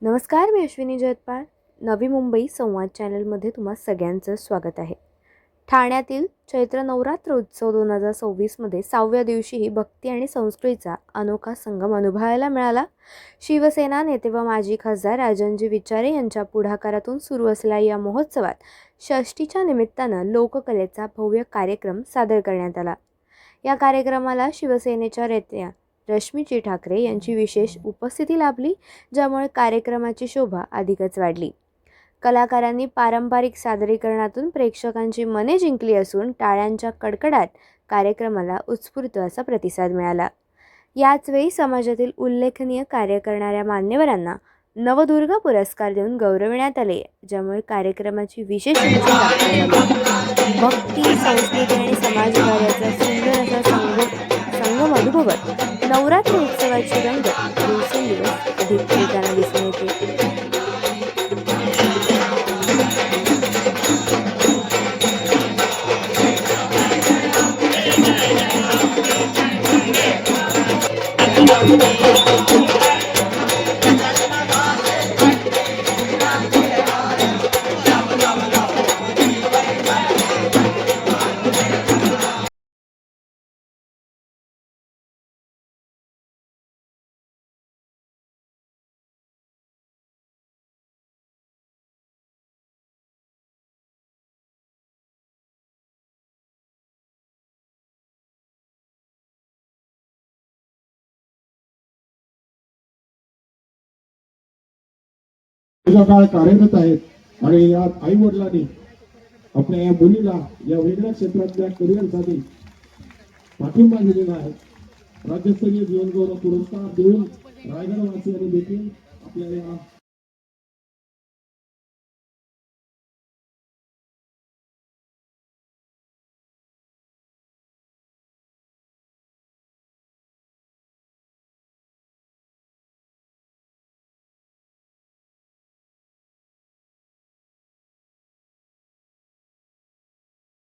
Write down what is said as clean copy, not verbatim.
नमस्कार, मी अश्विनी जयतपाळ. नवी मुंबई संवाद चॅनलमध्ये तुम्हा सगळ्यांचं स्वागत आहे. ठाण्यातील चैत्र नवरात्र उत्सव 2026मध्ये 6व्या दिवशीही भक्ती आणि संस्कृतीचा अनोखा संगम अनुभवायला मिळाला. शिवसेना नेते व माजी खासदार राजनजी विचारे यांच्या पुढाकारातून सुरू असलेल्या या महोत्सवात षष्टीच्या निमित्तानं लोककलेचा भव्य कार्यक्रम सादर करण्यात आला. या कार्यक्रमाला शिवसेनेच्या नेत्या रश्मीजी ठाकरे यांची विशेष उपस्थिती लाभली, ज्यामुळे कार्यक्रमाची शोभा अधिकच वाढली. कलाकारांनी पारंपरिक सादरीकरणातून प्रेक्षकांची मने जिंकली असून टाळ्यांच्या कडकडाट कार्यक्रमाला उत्स्फूर्त असा प्रतिसाद मिळाला. याचवेळी समाजातील उल्लेखनीय कार्य करणाऱ्या मान्यवरांना नवदुर्गा पुरस्कार देऊन गौरविण्यात आले, ज्यामुळे कार्यक्रमाची विशेष उंची प्राप्त झाली. भक्ती, संस्कृती आणि समाजकार्याचा सुंदर असा संगम अनुभवत नवरात्र उत्सवाची रंगत दिवसेंदिवस अधिक खेळताना दिसून येते. काळ कार्यरत आहेत आणि या आई वडिलांनी आपल्या या मुलीला या वेगळ्या क्षेत्रातल्या करिअरसाठी पाठिंबा दिलेला आहे. राज्यस्तरीय जीवनगौरव पुरस्कार देऊन रायगडवासियांनी देखील आपल्या या